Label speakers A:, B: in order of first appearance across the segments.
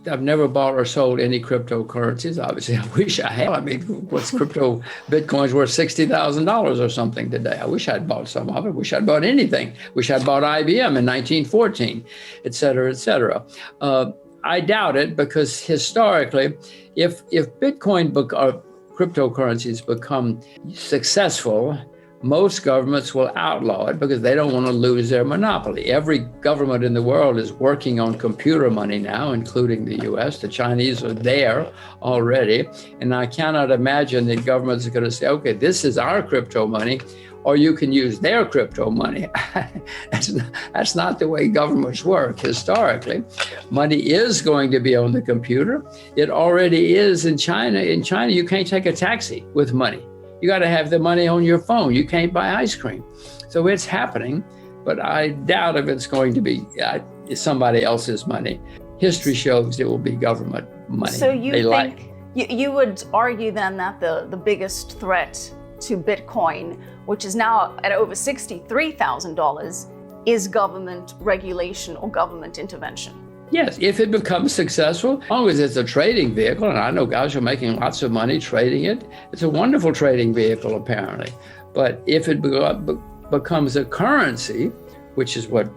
A: I've never bought or sold any cryptocurrencies. Obviously, I wish I had. I mean, what's crypto? Bitcoin's worth $60,000 or something today. I wish I'd bought some of it. Wish I'd bought anything. Wish I'd bought IBM in 1914, et cetera, et cetera. I doubt it, because historically, if Bitcoin or cryptocurrencies become successful, most governments will outlaw it because they don't want to lose their monopoly. Every government in the world is working on computer money now, including the US. The Chinese are there already. And I cannot imagine that governments are going to say, okay, this is our crypto money, or you can use their crypto money. That's not the way governments work historically. Money is going to be on the computer. It already is in China. In China, you can't take a taxi with money. You got to have the money on your phone. You can't buy ice cream. So it's happening, but I doubt if it's going to be somebody else's money. History shows it will be government money.
B: So you would argue then that the biggest threat to Bitcoin, which is now at over $63,000, is government regulation or government intervention?
A: Yes, if it becomes successful, as long as it's a trading vehicle, and I know guys are making lots of money trading it, it's a wonderful trading vehicle apparently. But if it becomes a currency, which is what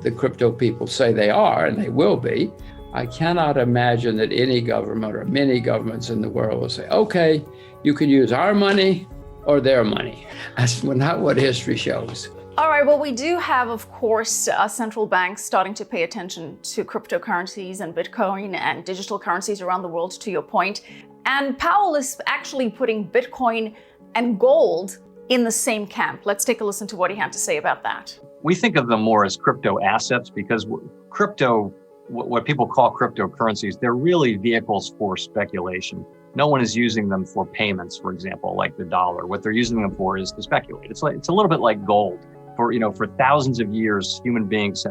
A: the crypto people say they are, and they will be, I cannot imagine that any government or many governments in the world will say, okay, you can use our money or their money. That's not what history shows.
B: All right, well, we do have, of course, central banks starting to pay attention to cryptocurrencies and Bitcoin and digital currencies around the world, to your point. And Powell is actually putting Bitcoin and gold in the same camp. Let's take a listen to what he had to say about that.
C: We think of them more as crypto assets because crypto, what people call cryptocurrencies, they're really vehicles for speculation. No one is using them for payments, for example, like the dollar. What they're using them for is to speculate. It's a little bit like gold. For thousands of years, human beings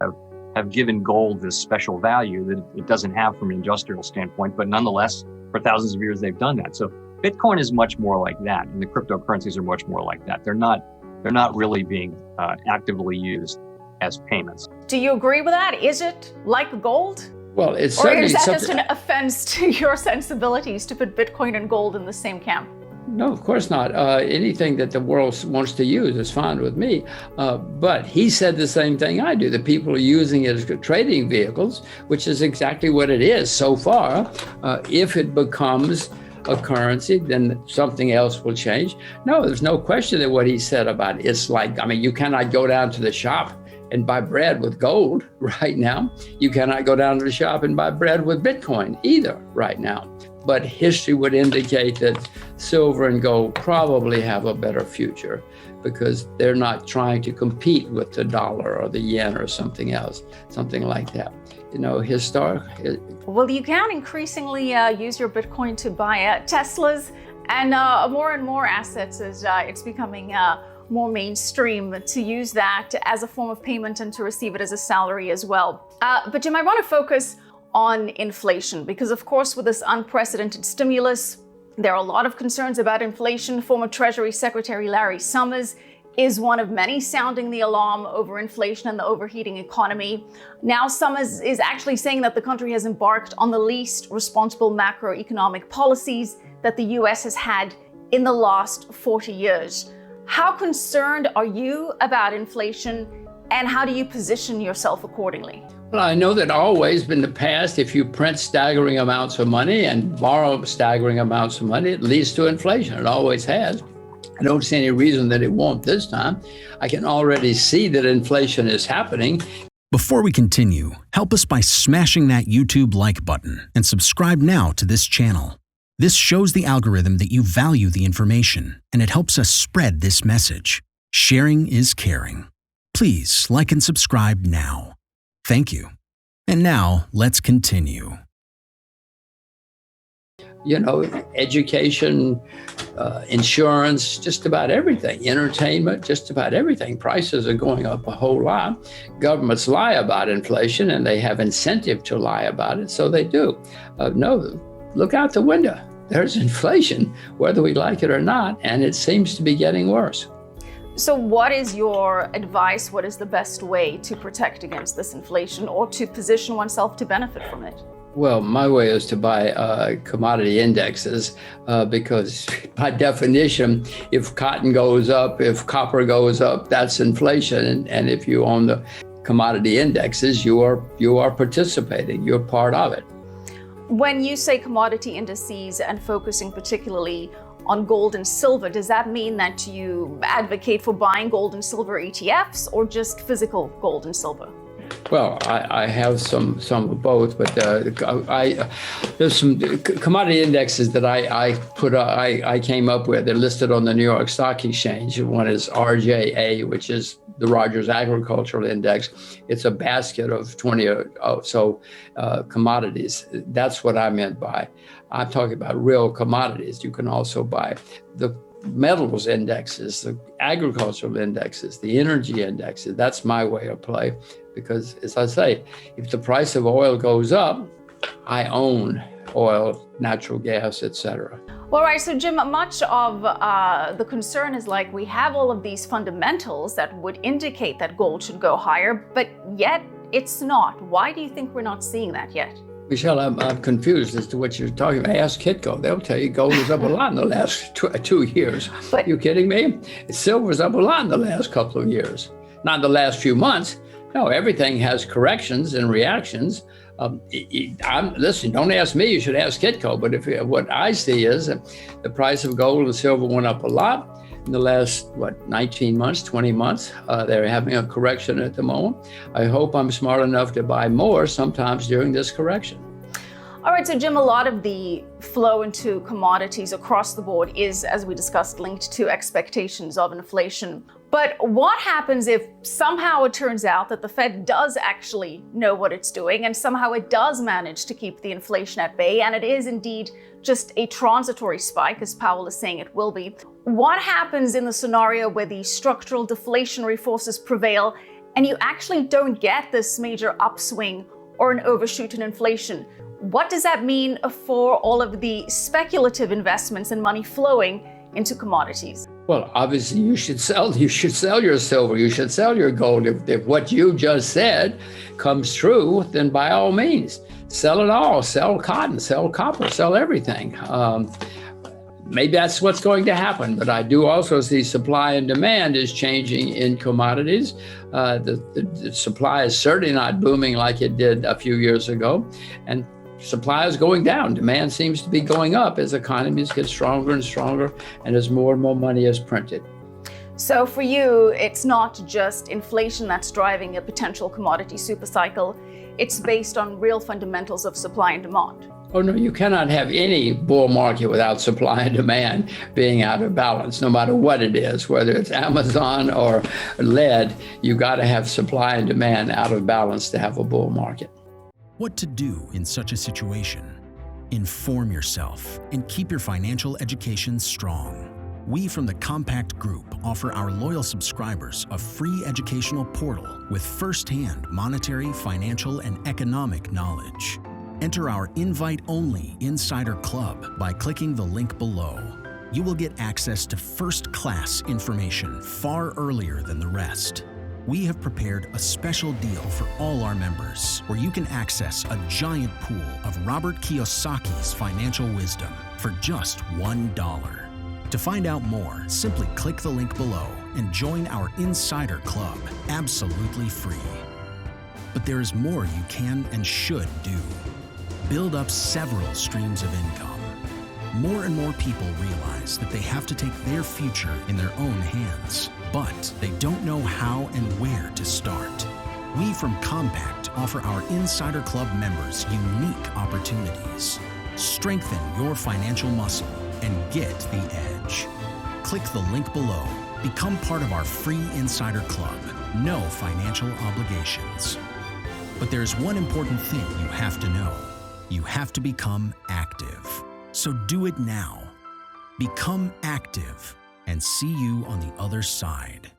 C: have given gold this special value that it doesn't have from an industrial standpoint, but nonetheless, for thousands of years, they've done that. So Bitcoin is much more like that, and the cryptocurrencies are much more like that. They're not really being actively used as payments.
B: Do you agree with that? Is it like gold?
A: Well, it's
B: or
A: certainly
B: is that just an offense to your sensibilities to put Bitcoin and gold in the same camp?
A: No, of course not. Anything that the world wants to use is fine with me. But he said the same thing I do. The people are using it as trading vehicles, which is exactly what it is so far. If it becomes a currency, then something else will change. No, there's no question that what he said about it. It's like, you cannot go down to the shop and buy bread with gold right now. You cannot go down to the shop and buy bread with Bitcoin either right now. But history would indicate that silver and gold probably have a better future because they're not trying to compete with the dollar or the yen or something else, something like that.
B: Well, you can increasingly use your Bitcoin to buy Teslas and more assets as it's becoming more mainstream to use that as a form of payment and to receive it as a salary as well. But Jim, I want to focus on inflation because, of course, with this unprecedented stimulus, there are a lot of concerns about inflation. Former Treasury Secretary Larry Summers is one of many sounding the alarm over inflation and the overheating economy. Now, Summers is actually saying that the country has embarked on the least responsible macroeconomic policies that the US has had in the last 40 years. How concerned are you about inflation, and how do you position yourself accordingly?
A: Well, I know that always in the past, if you print staggering amounts of money and borrow staggering amounts of money, it leads to inflation. It always has. I don't see any reason that it won't this time. I can already see that inflation is happening.
D: Before we continue, help us by smashing that YouTube like button and subscribe now to this channel. This shows the algorithm that you value the information, and it helps us spread this message. Sharing is caring. Please like and subscribe now. Thank you. And now let's continue.
A: Education, insurance, just about everything, entertainment, just about everything. Prices are going up a whole lot. Governments lie about inflation and they have incentive to lie about it, so they do. No, look out the window. There's inflation, whether we like it or not, and it seems to be getting worse.
B: So what is your advice? What is the best way to protect against this inflation or to position oneself to benefit from it?
A: Well, my way is to buy commodity indexes because by definition, if cotton goes up, if copper goes up, that's inflation. And if you own the commodity indexes, you are participating, you're part of it.
B: When you say commodity indices and focusing particularly on gold and silver, does that mean that you advocate for buying gold and silver ETFs or just physical gold and silver?
A: Well, I have some of both, but there's some commodity indexes that I came up with. They're listed on the New York Stock Exchange. One is RJA, which is the Rogers Agricultural Index. It's a basket of 20 or so commodities. That's what I meant by, I'm talking about real commodities. You can also buy the metals indexes, the agricultural indexes, the energy indexes. That's my way of play. Because, as I say, if the price of oil goes up, I own oil, natural gas, etc.
B: All right, so Jim, much of the concern is like we have all of these fundamentals that would indicate that gold should go higher, but yet it's not. Why do you think we're not seeing that yet?
A: Michelle, I'm confused as to what you're talking about. Ask Kitco. They'll tell you gold is up a lot in the last 2 years. But, you kidding me? Silver's up a lot in the last couple of years. Not in the last few months. No, everything has corrections and reactions. Listen, don't ask me, you should ask Kitco. But what I see is the price of gold and silver went up a lot in the last, 19 months, 20 months. They're having a correction at the moment. I hope I'm smart enough to buy more sometimes during this correction.
B: All right, so Jim, a lot of the flow into commodities across the board is, as we discussed, linked to expectations of inflation. But what happens if somehow it turns out that the Fed does actually know what it's doing and somehow it does manage to keep the inflation at bay and it is indeed just a transitory spike, as Powell is saying it will be? What happens in the scenario where the structural deflationary forces prevail and you actually don't get this major upswing or an overshoot in inflation? What does that mean for all of the speculative investments and money flowing into commodities?
A: Well, obviously, you should sell your silver. You should sell your gold. If what you just said comes true, then by all means, sell it all. Sell cotton, sell copper, sell everything. Maybe that's what's going to happen. But I do also see supply and demand is changing in commodities. The supply is certainly not booming like it did a few years ago. And supply is going down. Demand seems to be going up as economies get stronger and stronger and as more and more money is printed.
B: So for you, it's not just inflation that's driving a potential commodity supercycle. It's based on real fundamentals of supply and demand.
A: Oh, no, you cannot have any bull market without supply and demand being out of balance, no matter what it is, whether it's Amazon or lead. You got to have supply and demand out of balance to have a bull market.
D: What to do in such a situation? Inform yourself and keep your financial education strong. We from the Compact Group offer our loyal subscribers a free educational portal with first-hand monetary, financial, and economic knowledge. Enter our invite-only Insider Club by clicking the link below. You will get access to first-class information far earlier than the rest. We have prepared a special deal for all our members where you can access a giant pool of Robert Kiyosaki's financial wisdom for just $1. To find out more, simply click the link below and join our Insider Club absolutely free. But there is more you can and should do. Build up several streams of income. More and more people realize that they have to take their future in their own hands, but they don't know how and where to start. We from Compact offer our Insider Club members unique opportunities. Strengthen your financial muscle and get the edge. Click the link below. Become part of our free Insider Club. No financial obligations. But there's one important thing you have to know. You have to become active. So do it now. Become active and see you on the other side.